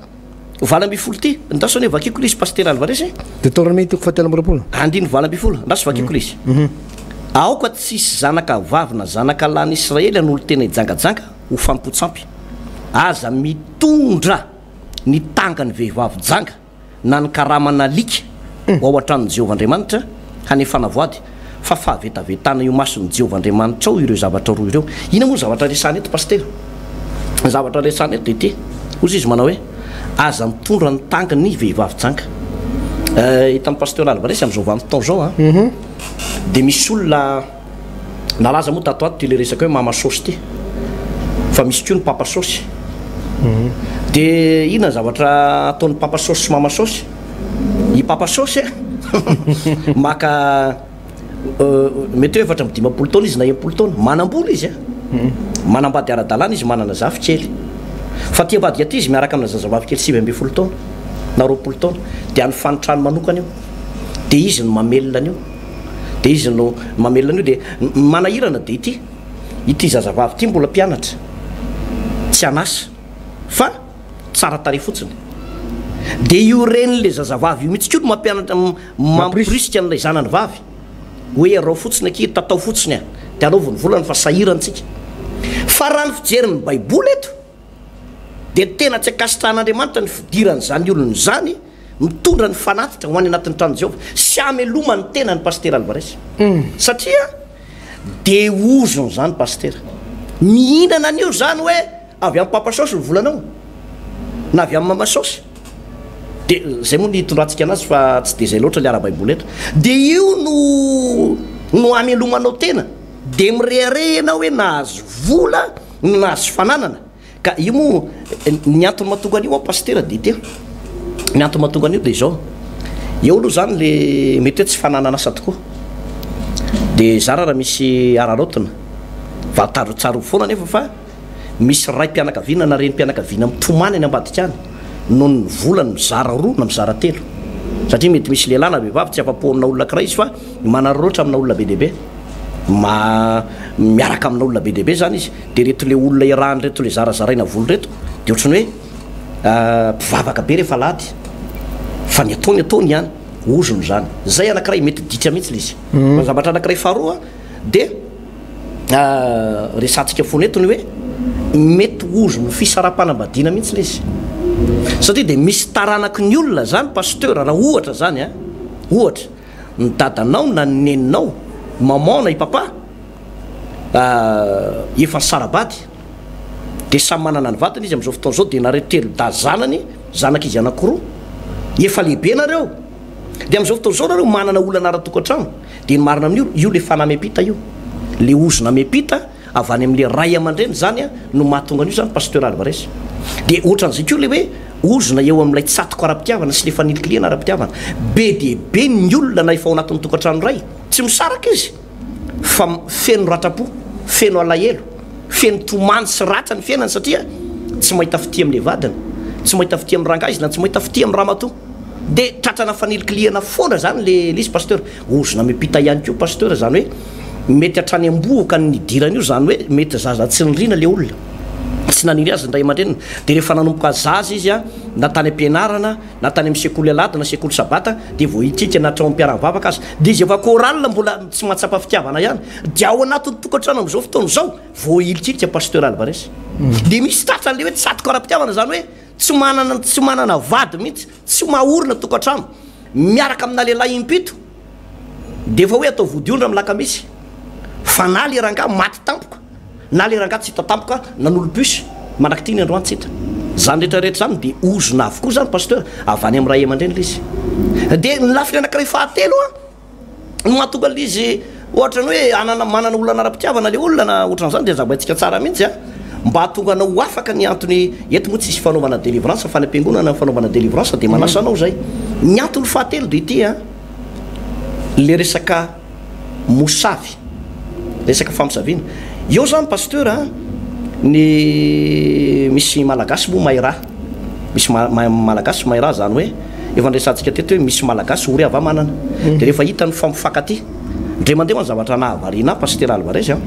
vala amby folo ty ndaso any vakiko izy pasteur Alvarez de tornami toko fatelo amby roapolo andiny vala amby folo ndaso vakiko izy aoka tsisy zanaka vavy na zanaka lany Israely an'olo tena hijangajanga ho fampotsampy aza mitondra ny tangany vehivavy janga na ny karamana lika ao atranon Jehovah-Andriamanitra hanefana voady fa fahavetavetana io mason'ny Jehovah-Andriamanitra ao ireo zavatra roa ireo ina moa zavatra resany eto pasteur zavatra resany eto de ty ozy izy manao hoe aza mitondra ny tangany vehivavy janga hitan'ny pasteur Alvarez am'izao vanim-potoana zao de misy olona nalaza moa tato ato ty le resaka hoe mama sosy ty fa misy koa ny papa sosy de ina zavatra ataon'ny papa sosy sy mama sosy i papa sosy maka mety hoe efatra amby 10 taona izy na 10 taona manam-bola izy manambady ara-dalàna izy manana zavy kely fa tia ambady aty izy miaraka amina zazavavy kely 9 taona na 20 taona de any fanitrano manokana io de izy no mamelona an'io de izy no mamelona an'io de manahirana de ity zazavavy ty mbola mpianatra tsy anasa fa tsara tare fotsiny de io reny le zazavavy io mihitsy koa no mampianatra mampirisika an'ilay zanany vavy hoe arao fotsiny aky tatao fotsiny a de anaovany volany fa sahirantsika fa raha ny fijeriny baiboly eto de tena tsy akasitrahan'Andriamanitra ny fidirany zany olony zany mitondra ny fanatitra ho any anatin'ny trano Jehovah sy ameloma ny tena ny pasteur Alvarez satria de ozony zany pasteur mihinana an'io zany hoe avy amin'ny papa sosy ny volanao na avy amin'ny mama sosy de zay moa ny tondratsika anazy fa tsy de zay loatra le ara-baiboly eto de io no amelomanao tena de mirehare ianao hoe nahazo vola nahazo fananana ka io moa ny antony mahatonga an'io a pasteur de ty ny antony mahatonga an'io de zao eo aloha zany le mety hoe tsy fananana asa tokoa de zara raha misy ararotina vatarotsaro foana nefa fa misy ray mpianakaviana na reny mpianakaviana mitomany any ambadika any no ny volany mizara roa na mizara telo satria mety misy lehilahy na vehivavy tsy afa-poamina olona kiray izy fa manaroroatra amina olona be dehibe miaraka amina olona be dehibe zany izy de reto le olona irahany reto le zarazaraina volo reto de ohatrany hoe mpivavaka be rehefa lady fa ny ataony ihany ozony zany zay anankiray mety ditra mihitsy l izy zavatra anankiray faharoa dia resantsika fonetiny hoe mety ozony fisara-panambadiana mihitsy l izy satria dia misy taranaky ny olona zany pasteur raha ohatra zany a ohatra ny dadanao na neninao mamana i papa efa ny sarabady dia samy manana ny vatany izy am'izao fotoana zao dia nareo telo da zanany zanaka izy anankiroa efa lehibe nareo dia am'izao fotoana zao nareo manana olana ara-tokantrano dia ny marina amin'io io le fanamepita io le ozona mepita avy any amin'le ray aman-dreny zany a no mahatonga an'io zany pasteur Alvarez dia ohatran'izay keo le hoe ozona eo amin'ilay tsatoko ara-pitiavana sy le fanilikiliana ara-pitiavana be dia be ny olona na efa ao anatin'ny tokantrano ray tsy misaraka izy fa feno ratrapo feno alahelo feno tomany sy ratsa ny fiainany satria tsy mahita fiti amin'le vadiny tsy mahita fiti amin'ny rangazy na tsy mahita fiti amin'ny ramatoa dia tratrana fanilikiliana foana zany le izy pasteur ozona mepita ihany keo pasteur zany hoe mety hatrany amboaka ny dirana io zany hoe mety zaza tsy nirina le olona tsy naniry azy ndray aman-drenina dia rehefa nanomboka zaza izy a na tany am-pianarana na tany amin'ny sekoly alady na sekoly sabata dia vo itika na hatrao am-piara-mivavaka azy dia izy efa koralina mbola tsy mahatsapa fitiavana ihany dia ao anatin'ny tokantrano am'izao fotoana zao vo ilitsirika pasteur Alvarez dia misy tratra an'le hoe tsatoka ara-pitiavana zany hoe tsy manana vady mihitsy tsy mahorina tokantrano miaraka amina lehilahy impito dia efa hoe atao vodiondra amin'ny lakamisy fa na le ranga maty tampoka na le ranga tsy hita tampoka nan'olo-pisy manaky ty ny androany tsy hita zany rehetrarehetra zany dia ozona avokoa zany pasteur avy any amin'ny ray aman-dreny l izy dia ny lafiny anankiray fahatelo a no mahatonga l izy ohatra ny hoe manana olana ara-pitiavana le olona na ohatran'izany dia zabaintsika tsara mihitsy a mba hatonga anao afaka ny antony eto moa tsisy fanaovana délivrance fa ny am-piangonana fanaovana délivrance dia manasa anao zay ny antony fahatelo dia ity a le resaka mosavy resaka famisaviana eo zany pasteur a ny misy malagasy moa mahay raha misy malagasy mahay raha zany hoe efa nresantsika teto hoe misy malagasy ory ava manana dia rehefa hita ny fampifankaty ndre mandeha ny zavatra nahavarina pasteur Alvarez a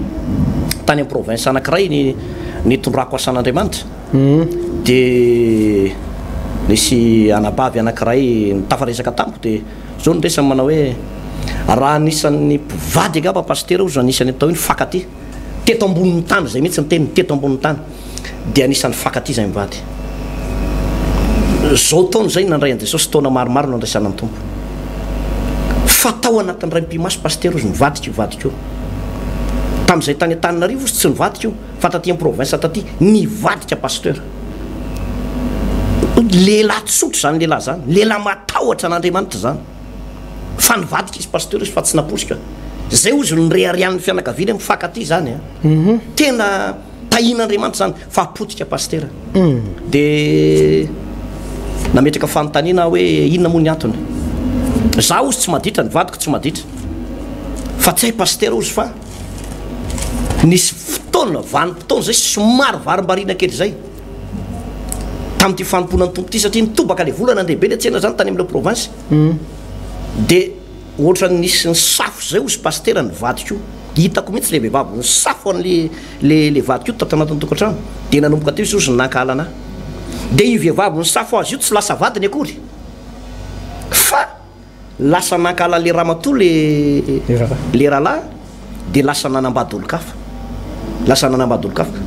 tany amin'ny province anankiray ny tondrako asan'Andriamanitra dia nisy anabavy anankiray nitafaresaka tampo dia zao nyresany manao hoe raha anisan'ny mpivady angamba pasteur ozy anisany atao hoe ny fakaty teto ambonin'ny tany zay mihitsy ny teniny teto ambonin'ny tany dia anisan'ny fakaty zay mivady zao taona zay nandray an Jesosy taona maromaro no andraisana amin'ny tompo fa tao anatin'ny ray mpimaso pasteur ozy nivadika tamin'izay tany an-Tananarivo ozy tsy nivadika io fa taty amin'ny province taty nivadika pasteur lehilahy tsotro zany lehilahy zany lehilahy matahotra n'Andriamanitra zany fa nivadika izy pasteur izy fa tsy naposika zay ozy nyreharian'ny fianakaviana mifakaty zany a tena tahin'Andriamanitra zany fa apotika pasteur dia nametraka fanontaniana hoe inona moa ny antony za ozy tsy maditra nivadiko tsy maditra fa tsy hay pasteur ozy fa nisy fotoana vanim-potoana zay somary varim-barina kely zay tamin'ity fanompona ny tompo ty satria nitobaka le volana andehibe le tsena zany tany amin'le province dia ohatra nisy ny safo zay ozy pasteur nivadiko hitako mihitsy le vehivavy ny safo an'le vadiko tato anatin'ny tokantrano dia nanomboka teo izy ozy nankahalana dia io vehivavy ny safo azy io tsy lasa vadiny akory fa lasa nankahala le ramatoa le rahalahy dia lasa nanambady olo-kafa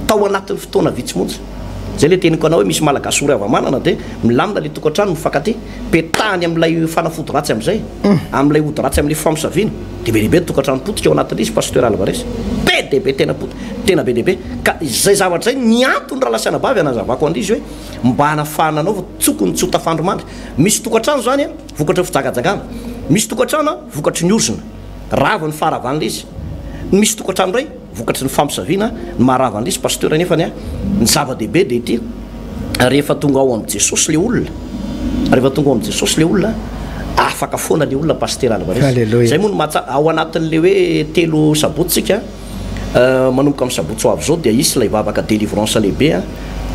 tao anatin'ny fotoana vitsy monja zay le teniko anao hoe misy malagasy ory avamanana dia milamina le tokantrano mifankaty petahany amin'ilay fanafody ratsy am'izay amin'ilay ody ratsy amin'le famisaviana dia be dehibe ny tokantrano potika ao anatin'izy pasteur Alvarez be dehibe tena be dehibe ka zay zavatra zay ny antony raha lasanabavy anazavako an'izy hoe mba hanafahana anao tsokony tsy ho tafandromandry misy tokantrano zany a vokatra fijagajagana misy tokantrano a vokatry ny ozona ravo ny faharavan'la izy misy tokantrano ray vokatry ny famisaviana ny maharavan'la izy pasteur nefany a ny zava-dehibe dia ity rehefa tonga ao amin'i Jesosy le olona afaka foana le olona pasteur Alvarez zay moa no mahatsara ao anatin'le hoe telo sabotsika manomboka amin'ny sabotsy ho avy zao dia isy lay vavaka délivrance lehibe a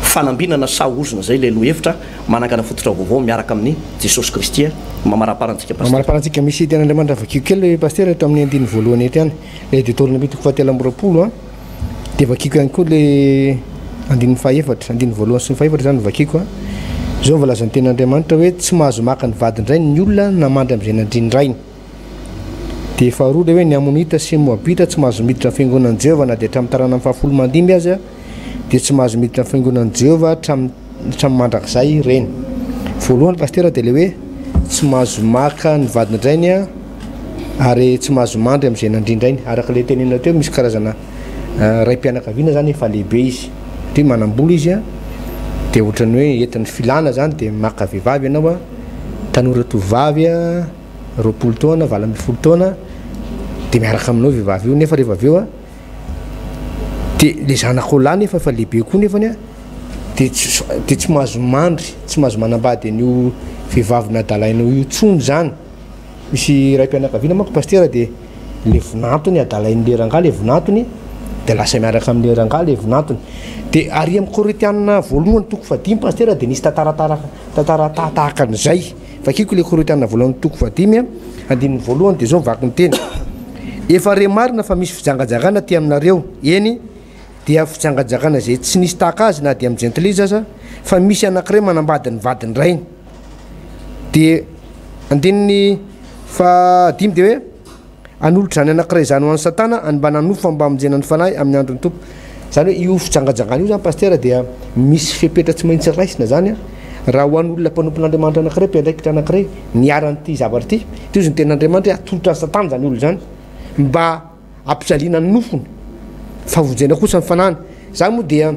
fanambinana sa ozona zay le lohevitra manangana fototra vaovao miaraka amin'ny Jesosy Kristy a mamaraparantsika misy ten'Andriamanitra vakio kely pasteur eto amin'ny andiny voalohany eto ihany le détournement toko fahatelo amby roapolo a dia vakiko ihany koa le andiny fahaefatra andiny voalohany sy ny fahaefatra zany vakiko a zao volazan'ny ten'andriamanitra hoe tsy mahazo maka ny vadindray ny olona namandry am'izay nandrindrainy de faharoa le hoe ny amonita sy moabita tsy mahazo miditra fiangonan'i Jehova na dia hatramin'ny tarana amin'ny fahafolo mandimby azy a dia tsy mahazo miditra ny fiangonan'i Jehova hatramin'ny mandrakizay reny. Voalohany pastera dia le hoe tsy mahazo maka ny vadindrainy a ary tsy mahazo mandry am'izay nandrindrainy araka le tenena teo misy karazana ray-mpianakaviana zany efa lehibe izy satria manam-bola izy a dia ohatrany hoe entin'ny filana zany dia maka vehivavy ianao a tanora tovavy a 20 taona 20 taona dia miaraka aminao vehivavy io nefa rehefa avy eo a dia le zanak'olona nefa efa lehibe koa nefany a dia tsy mahazo mandry tsy mahazo manambady an'io vehivavy nadalainao io tsony zany. Misy ray-mpianakaviana manko pastera dia le vinantony adalain'le rangahy le vinantony dia lasa miaraka amin'le rangahy le vinantony dia ary amin'ny Korinthiana voalohany toko 5 pastera dia nisy tantara tahaka an'izay fakiko le Korinthiana voalohany toko 5 andininy voalohany dia zao mivaky ny teny efa re marina fa misy fijangajangana ty aminareo eny dia fijangajangana zay tsy nisy tahaka azy na dia amin'ny gentilizy aza fa misy anankiray manambady ny vadindrainy dia andininy fa 5 dia hoe anolotra zany anankiray zany ho an'ny satana anybana nofo mba amonjenany fanahy amin'ny andron'ny tompo zany hoe io fijangajangana io zany pastera dia misy fepetra tsy maintsy raisina zany a raha ho an'olona mpanompon'andriamanitra anankiray mpiandraikitra anankiray niaran'ity zavatra ity teo izy ny ten'andriamanitra hoe atolotra ny satana zany olo zany mba ampijaliana ny nofony favonjena kosa ny fanahany zany moa dia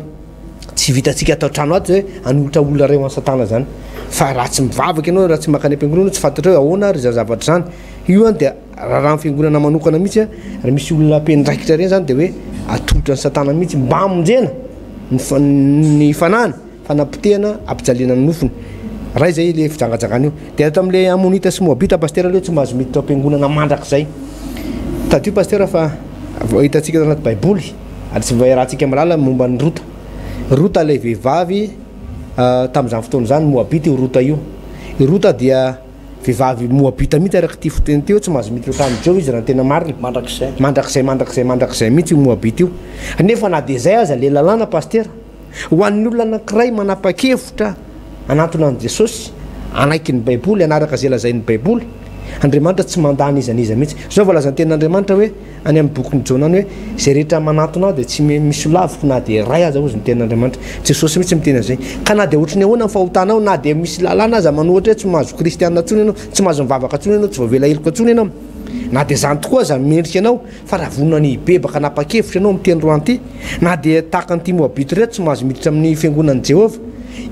tsy vitantsika atao trano aty hoe anolotra olona ray ho an'ny satana zany fa raha tsy mivavaka ianao raha tsy makany am-piangonana tsy fantatra hoe ahoana ary za zavatra zany io a dia raha ny fiangonana manokana mihitsy a raha misy olona mpiandraikitra reny zany dia hoe atolotra ny satana mihitsy mba amonjena ny fanahany fanapotehana ampijaliana ny nofony raha izay le fijangajangana io dia ato amin'le amonita sy moabita pastera le tsy mahazo miditra am-piangonana mandrakizay tadio pastera fa hitantsika anaty baiboly ary tsy rahantsika malala momba ny rota le vehivavy tamin'izany fotoana zany moabita io rota io rota dia vehivavy moabita mihitsy araka ty foteny teo tsy mahazo miditra tamin'ny Jehova izy raha tena marina mandrakizay mihitsy io moabita io nefa na dia zay aza le lalàna pastera ho an'ny olona anankiray manapa-kevitra anatona an' Jesosy anaiky ny baiboly anaraka zay lazain'ny baiboly Andriamanitra tsy mandany izaniza mihitsy zao volazan'ny ten'Andriamanitra hoe any amin'ny bokin'ny Jona any hoe zay rehetra manatona dia tsy misy laviko na dia ray aza ozy ny ten'Andriamanitra Jesosy mihitsy miteny an'izay ka na dia ohatrany ahoana ny fahotanao na dia misy lalàna aza manohatra hoe tsy mahazo kristianina tsony ianao tsy mahazo mivavaka tsony ianao tsy voavela heloka tsony ianao na dia zany tokoa aza mendrika ianao fa raha vonona ny bebaka napa-kevitra ianao amin'ny teny roany ity na dia tahaka ny ty moabita reto tsy mahazo miditra amin'ny fiangonan'i Jehova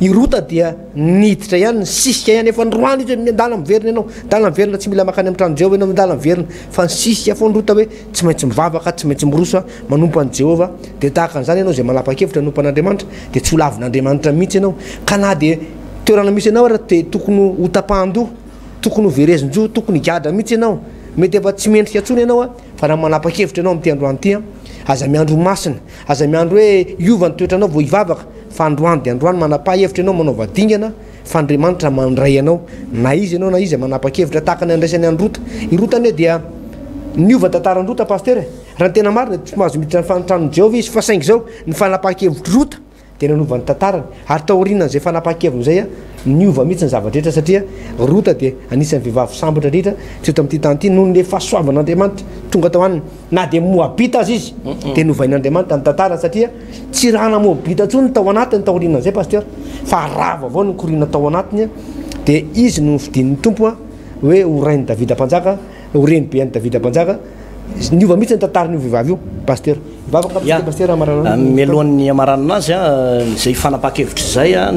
irota dia niditra ihany sisika ihany efa nyroany izy mindala miverina ianao dala miverina tsy mila makany amin'ny trano Jehova ianao mindala miverina fa nisisika foa nyrota hoe tsy maintsy mivavaka tsy maintsy mirosa manompo an'i Jehova dia tahaka an'izany ianao zay manapa-kevitra nompo an'Andriamanitra dia tsy ho lavin'Andriamanitra mihitsy ianao ka na dia toerana misy ianao raha dia tokony ho tapahan-doha tokony ho verezin-jo tokony higadra mihitsy ianao mety efa tsy mendrika tsony ianao a fa raha manapa-kevitra ianao amin'ny androany ity aza miandro masina aza miandro hoe iova ny toetranao vao hivavaka fa androany dia androany manapa-hevitra ianao manao vadingana fa Andriamanitra mandray anao na izy ianao na izy manapa-kevitra tahaka ny andraisany androta irotany hoe dia niova tantarandrota pastera raha tena marina tsy mahazo miditra ny fanotranon'i Jehova izy fa saingy zao ny fanapa-kevitra rota dia nanovany tantarany ary taorianan'izay fanapa-kevitra zay a niova mihitsy ny zavatra rehetra satria rota dia anisan'ny vehivavy sambatra rehetra tsy eto amin'ity tany ity noho le fahasoavan'Andriamanitra tonga tao aniny na dia moabita azy izy dia novain'Andriamanitra ny tantarany satria tsy raha na moabita tsony tao anatiny taorianan'izay pastera fa rava avao ny korina tao anatiny a dia izy no fidin'ny tompo a hoe ho rain'ny Davida mpanjaka ho reny be an'ny Davida mpanjaka niova mihitsy ny tantaran'io vehivavy io pastera pastera mialohan'ny amaranana azy a zay fanapa-kevitra zay a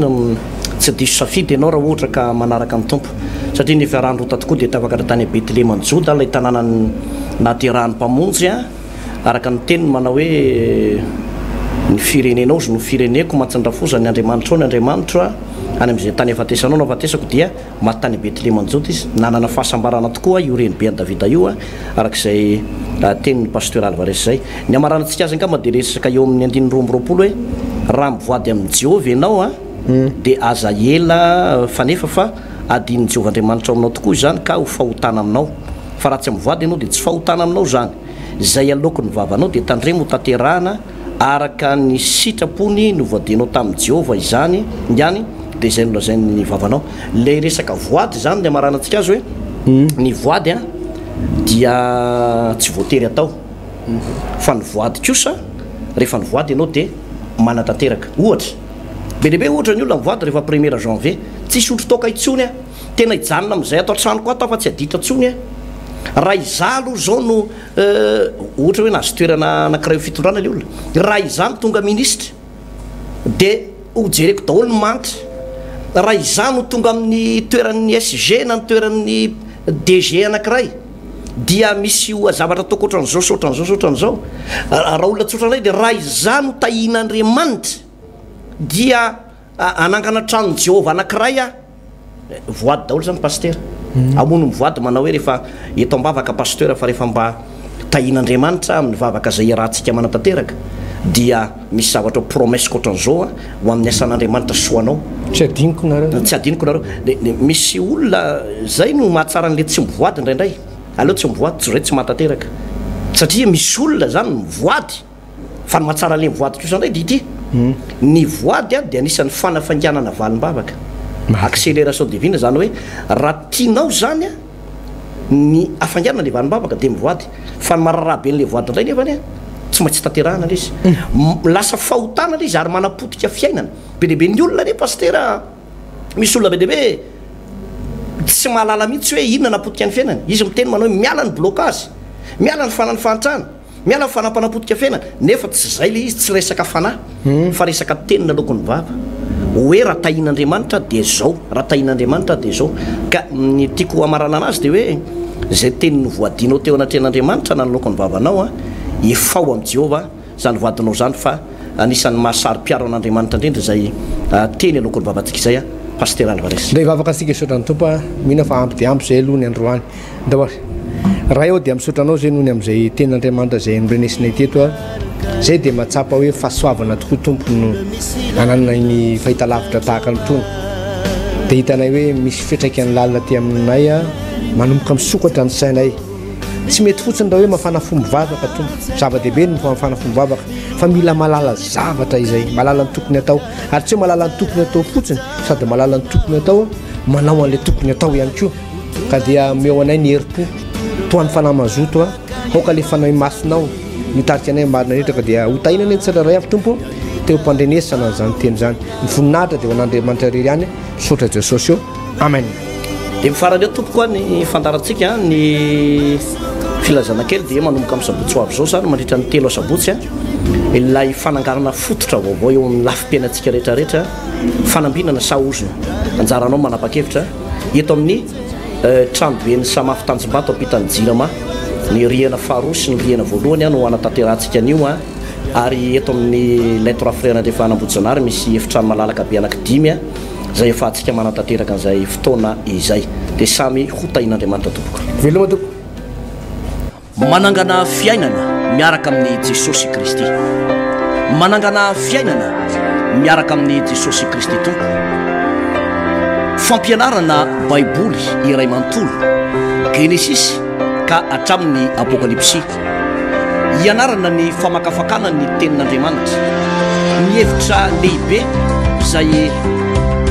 tsy diso safidy ianao raha ohatra ka manaraka ny tompo satria ny fiarahan-drota tokoa dia tafakatra tany Betlehema ny Joda ilay tanàna naterahany mpamonjy a araka ny teniny manao hoe ny firenenao zy no fireneko matsindrafoza ny Andriamanitra ao ny Andriamanitra any amin'izay tany afatesanao no afatesako dia maty tany Betlehema ny Joda izy nanana fahasambarana tokoa io reny be an'i Davida io a arak'izay tenin'ny pasteur Alvarez zay ny amaranantsika azy angamba dia resaka eo amin'ny 920 hoe raha mivoady amin'ny Jehova ianao a dia aza ela fanefa fa adin'ny Jehova Andriamanitra aminao tokoa izany ka ho fahotana aminao fa raha tsy mivoady ianao dia tsy fahotana aminao zany zay aloko ny vavanao dia tandremo ho tanterahana araka ny sitrapony no voadinao tamin'i Jehova izany ihany de zay nolazay ny vavanao le resaka voady zany le maranantsika azy hoe ny voady a dia tsy voatery atao fa ny voady kosa rehefa ny voady ianao de manatanteraka ohatra be lehibe ohatra ny olona mivoady rehefa 1er janvier tsisy otro toka itsony a tena hijanona am'izay atao trano ko atao fa tsy adita tsony a raha izalo zao no ohatra hoe nazy toerana anakiray fitondrana le olona raha izany tonga ministra de hojereko daholo ny manitra raha izano tonga amin'ny toeran'ny SG na ny toeran'ny DG anakiray dia misy zavatra toko ohatran'izao sotran'izao sotran'izao raha olona tsotrandray de raha izano tahin'Andriamanitra dia anangana trano Jehova anakiray a voady daholo zany pasteur amono mivoady manao hoe rehefa eto ambavaka pasteur fa rehefa mba tahin'Andriamanitra amin'ny vavaka zay rahantsika manatanteraka dia misy zavatra promesse koatran'izao ho amin'ny asan'Andriamanitra soanao tsy adiniko nareo de misy olona zay no mahatsara an'le tsy mivoady indraindray aleo tsy mivoady tsy zay tsy mahatanteraka satria misy olona zany mivoady fa ny mahatsara an'le mivoady kosa indray dity ny voady a de anisan'ny fanafanganana valim-bavaka accélération divine zany hoe raha tianao zany a ny afanganana le valim-bavaka de mivoady fa ny mararaha be n'le voady indray nefany a tsy maintsy tanterahana le izy lasa fahotana le izy ary manapotika fiainana be lehibe ny olona ne pasteur misy olona be lehibe tsy mahalala mihitsy hoe inona napotika ny fiainana izy miteny manao hoe miala ny blocage miala ny fanany fahantrana miala ny fanampanapotika fiainana nefa tsy zay le izy tsy resaka fanahy fa resaka tenina lokon'ny vava hoe raha tahin'Andriamanitra de zao raha tahin'Andriamanitra de zao ka ny tiako amarana anazy de hoe zay teny novoadinao teo anatrehan'Andriamanitra na ny lokon'ny vavanao a efao am' Jehova zany voadinao zany fa anisan'ny mahasary mpiaro an'Andriamanitra indrindra zay teny alokon'ny vavantsika zay a pasteur Alvarez nday vavaka asika isotrany tompo mihina fa ampy de ampy zay aloha ny androany ndaoary raha eo de am'sotranao zay nohony am'izay tenin'Andriamanitra zay norenesinay teto a zay de mahatsapa hoe fahasoavana tokoa tompo no ananana ny fahitalavitra tahaka ny tony de hitanay hoe misy fitraikany lalina ty aminay a manomboka misokatra ny sainay tsy mety fotsiny raha hoe mafana fombo vavaka tompo zava-dehibe no mafana fombo vavaka fa mila malala zavatra izay malala ny tokony atao ary tsy hoe malala ny tokony atao fotsiny sady malala ny tokony atao manao an'le tokony atao ihany koa ka dia meo anay ny herim-po toan'ny fanahy mazoto a aoka le fanahy masonao mitarika anay marina rehetra ka dia hotaina any tsararay avy tompo teo mpandrenesana zany teny zany ny voninahitra de ho an'Andriamanitra rery ihany misaotra Jesosy eo amen de mifarany eo tompo koa ny fandarantsika ny filazana kely de manomboka amin'ny sabotsy ho avy zao zany mandritra ny 3 sabotsy a ilay fanangarana fototra vaovao eo amin'ny lafim-piainantsika rehetrarehetra fanambinana sa ozona anjaranao manapa-kevitra eto amin'ny trano be ny samafy tanjombato ampitan'ny jirama ny riana faharoa sy ny riana voalohany a no anatanterantsika an'io a ary eto amin'ny lettre frère rehefa anambojanary misy efitrano malalaka be anaky 5 a zay efa atsika manatanteraka an'izay fotoana izay de samy hotahin'Andriamanitra tompoko veloma tompo manangana fiainana miaraka amin'ny Jesosy Kristy manangana fiainana miaraka amin'ny Jesosy Kristy tompo fampianarana baiboly iray manontolo Genesis ka hatramin'ny apokalypsy ianarana ny famakafakana ny tenin'Andriamanitra ny hevitra lehibe zay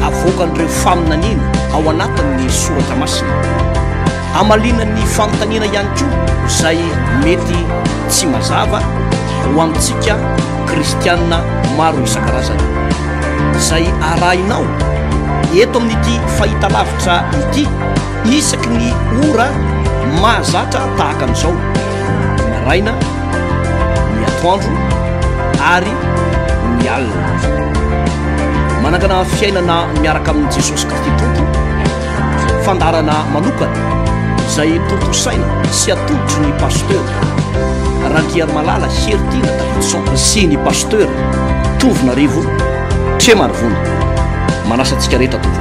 avoakan'ireo faminaniana ao anatin'ny soratra masina amalinan'ny fanontaniana ihany koa zay mety tsy mazava ho amintsika kristianina maro isan-karazany zay arahinao eto amin'ity fahita lavitra ity isaky ny ora mahazatra tahaka an'izao maraina ny atoandro ary ny alina manangana fiainana miaraka amin'ny Jesosy Kristy tompo fandarana manokana zay tontosaina sy atolotry ny pasteur Randriary Malala Heritina Davidson sy ny pasteur Tovinarivo Tremarivony manasantsika rehetra tompo